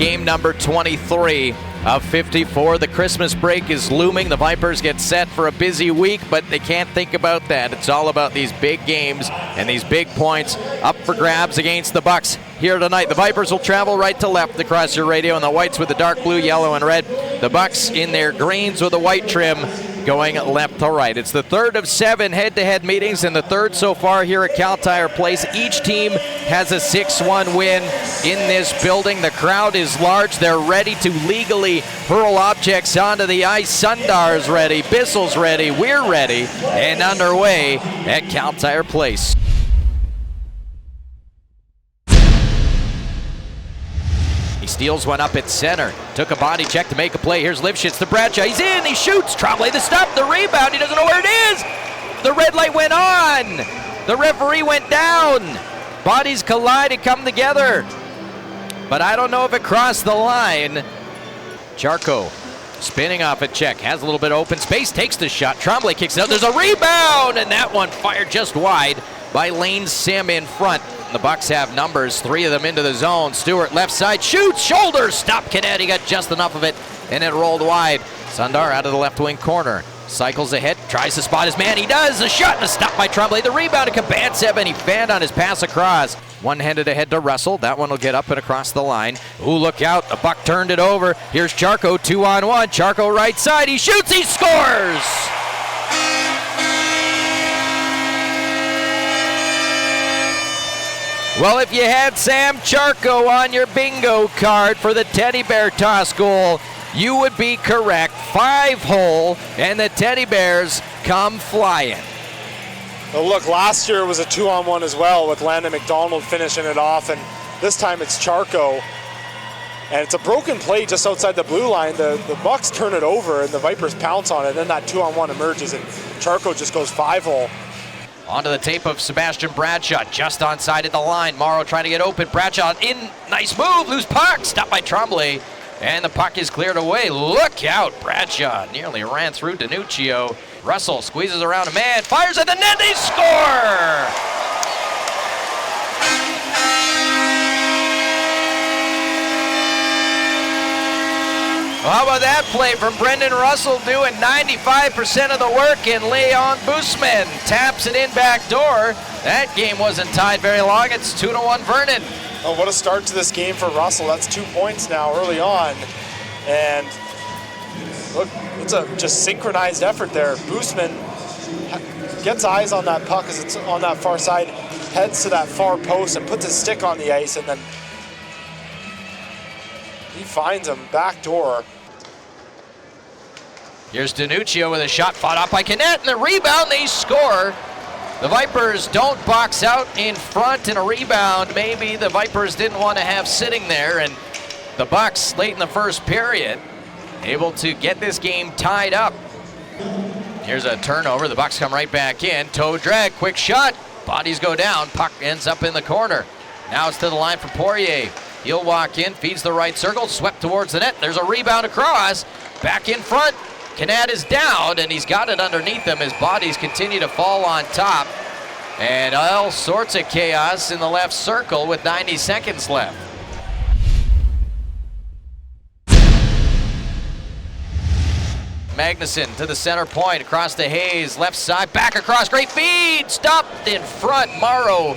game number 23 of 54. The Christmas break is looming. The Vipers get set for a busy week, but they can't think about that. It's all about these big games and these big points up for grabs against the Bucks here tonight. The Vipers will travel right to left across your radio, and the Whites with the dark blue, yellow, and red. The Bucks in their greens with the white trim, going left to right. It's the third of 7 head-to-head meetings, and the third so far here at Cal Tire Place. Each team has a 6-1 win in this building. The crowd is large. They're ready to legally hurl objects onto the ice. Sundar's ready, Bissell's ready, we're ready, and underway at Cal Tire Place. He steals one up at center. Took a body check to make a play. Here's Lipschitz to Bradshaw. He's in. He shoots. Trombley the stop. The rebound. He doesn't know where it is. The red light went on. The referee went down. Bodies collide and come together. But I don't know if it crossed the line. Charco spinning off a check. Has a little bit of open space. Takes the shot. Trombley kicks it out. There's a rebound. And that one fired just wide by Lane Sim in front. The Bucks have numbers, 3 of them into the zone. Stewart left side shoots, shoulder, stop Cadet. He got just enough of it, and it rolled wide. Sundar out of the left wing corner. Cycles ahead, tries to spot his man. He does, a shot and a stop by Trombley. The rebound to Kabantsev, and he fanned on his pass across. One-handed ahead to Russell. That one will get up and across the line. Ooh, look out, the Buck turned it over. Here's Charco, 2-on-1. Charco right side, he shoots, he scores! Well, if you had Sam Charco on your bingo card for the teddy bear toss goal, you would be correct. 5-hole, and the teddy bears come flying. Well, look, last year was a 2-on-1 as well, with Landon McDonald finishing it off, and this time it's Charco. And it's a broken play just outside the blue line. The Bucks turn it over, and the Vipers pounce on it, and then that 2-on-1 emerges, and Charco just goes 5-hole. Onto the tape of Sebastian Bradshaw, just onside at the line. Morrow trying to get open. Bradshaw in, nice move, loose puck, stopped by Trombley, and the puck is cleared away. Look out, Bradshaw nearly ran through Danuccio. Russell squeezes around a man, fires at the net, they score! Well, how about that play from Brendan Russell, doing 95% of the work, and Leon Boosman taps it in back door. That game wasn't tied very long. It's 2-1 Vernon. Oh, what a start to this game for Russell. That's 2 points now early on. And look, it's a just synchronized effort there. Boosman gets eyes on that puck as it's on that far side, heads to that far post and puts his stick on the ice, and then he finds him back door. Here's Danuccio with a shot fought off by Canet, and the rebound, they score. The Vipers don't box out in front, and a rebound maybe the Vipers didn't want to have sitting there, and the Bucks late in the first period able to get this game tied up. Here's a turnover. The Bucks come right back in. Toe drag, quick shot. Bodies go down. Puck ends up in the corner. Now it's to the line for Poirier. He'll walk in, feeds the right circle, swept towards the net. There's a rebound across. Back in front. Canet is down, and he's got it underneath him as bodies continue to fall on top. And all sorts of chaos in the left circle with 90 seconds left. Magnuson to the center point, across the Hayes, left side, back across, great feed, stopped in front. Morrow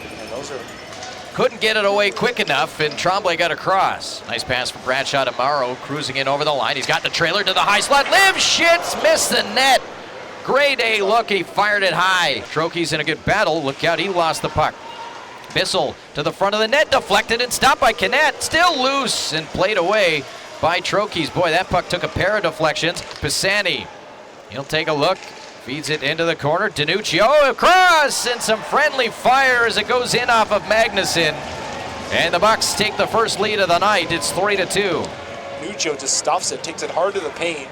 couldn't get it away quick enough, and Trombley got across. Nice pass from Bradshaw to Morrow, cruising in over the line. He's got the trailer to the high slot. Lipschitz missed the net. Great A look, he fired it high. Trokey's in a good battle. Look out, he lost the puck. Bissell to the front of the net, deflected and stopped by Canet. Still loose and played away by Trokey's. Boy, that puck took a pair of deflections. Pisani, he'll take a look. Feeds it into the corner. Danuccio across, and some friendly fire as it goes in off of Magnuson. And the Bucks take the first lead of the night. It's 3-2. Danuccio just stuffs it, takes it hard to the paint,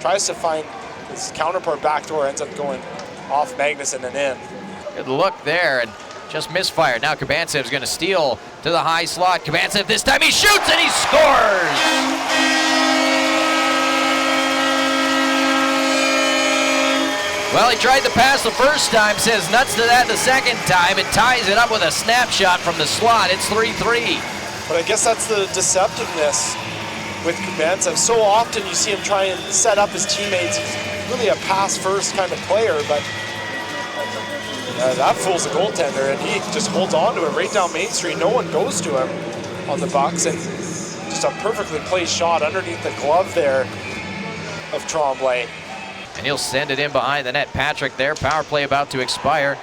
tries to find his counterpart backdoor, ends up going off Magnuson and in. Good look there, and just misfired. Now Kabantsev's going to steal to the high slot. Kabantsev this time, he shoots and he scores! Well, he tried to pass the first time, says nuts to that the second time, and ties it up with a snapshot from the slot. It's 3-3. But I guess that's the deceptiveness with Kubantsev. So often you see him try and set up his teammates. He's really a pass-first kind of player, but that fools the goaltender, and he just holds on to it right down Main Street. No one goes to him on the Bucks, and just a perfectly placed shot underneath the glove there of Tremblay. And he'll send it in behind the net. Patrick there, power play about to expire.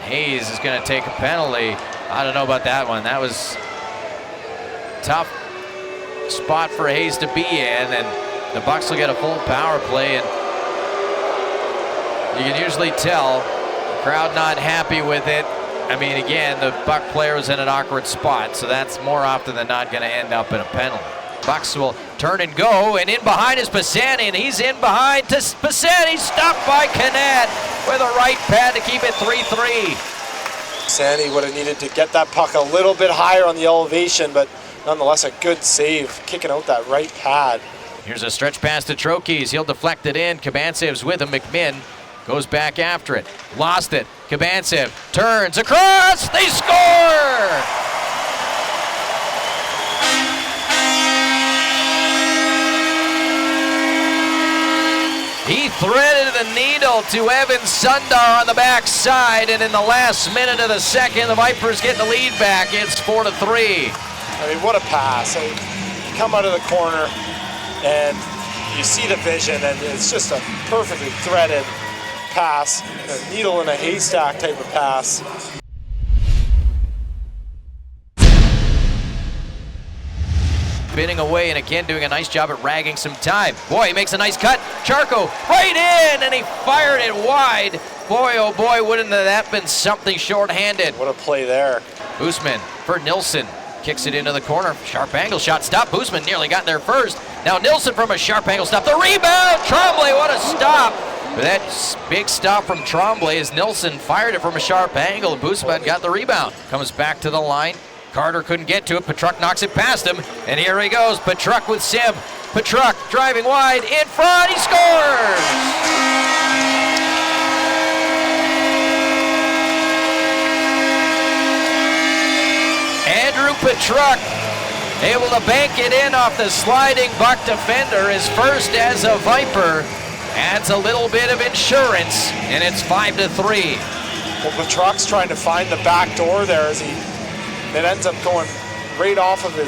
Hayes is going to take a penalty. I don't know about that one. That was a tough spot for Hayes to be in, and the Bucks will get a full power play, and you can usually tell the crowd not happy with it. I mean, again, the Buck player was in an awkward spot, so that's more often than not going to end up in a penalty. Bucks will turn and go, and in behind is Pisani, and he's in behind to Pisani, stopped by Canet with a right pad to keep it 3-3. Pisani would have needed to get that puck a little bit higher on the elevation, but nonetheless a good save, kicking out that right pad. Here's a stretch pass to Trokes. He'll deflect it in. Kabantsev's with him. McMinn goes back after it. Lost it. Kabantsev turns across. They score! He threaded the needle to Evan Sundar on the backside, and in the last minute of the second, the Vipers get the lead back. It's 4-3. I mean, what a pass. I mean, you come out of the corner and you see the vision, and it's just a perfectly threaded pass, a needle in a haystack type of pass. Spinning away, and again doing a nice job at ragging some time. Boy, he makes a nice cut. Charco right in, and he fired it wide. Boy, oh boy, wouldn't that been something short-handed. What a play there. Boosman for Nilsson. Kicks it into the corner. Sharp angle shot. Stop. Boosman nearly got there first. Now Nilsson from a sharp angle stop. The rebound. Tremblay, what a stop. But that big stop from Tremblay as Nilsson fired it from a sharp angle. Boosman got the rebound. Comes back to the line. Carter couldn't get to it. Petruk knocks it past him. And here he goes. Petruk with Sim. Petruk driving wide in front. He scores! Andrew Petruk able to bank it in off the sliding Buck defender. His first as a Viper. Adds a little bit of insurance, and it's 5-3. Well, Petruk's trying to find the back door there as it ends up going right off of the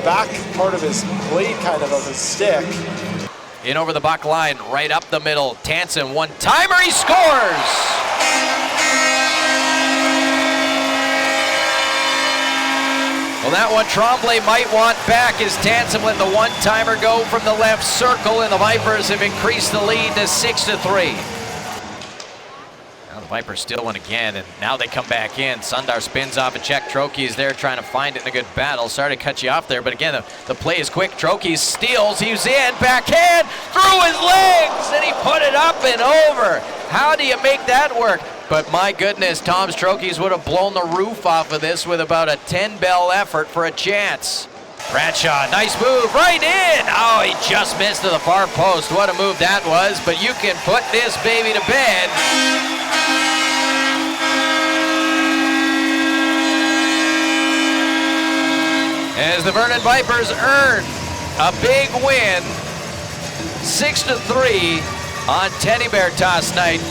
back part of his blade, kind of his stick. In over the Buck line, right up the middle. Tansen, one-timer, he scores! Well, that one Tremblay might want back as Tansen let the one-timer go from the left circle, and the Vipers have increased the lead to 6-3. Now the Vipers still win again, and now they come back in. Sundar spins off a check. Trokes there trying to find it in a good battle. Sorry to cut you off there, but again, the play is quick. Trokes steals, he's in, backhand, through his legs, and he put it up and over. How do you make that work? But my goodness, Tom Trokes would have blown the roof off of this with about a 10-bell effort for a chance. Bradshaw, nice move, right in! Oh, he just missed to the far post. What a move that was, but you can put this baby to bed. As the Vernon Vipers earn a big win, 6-3 on Teddy Bear Toss night.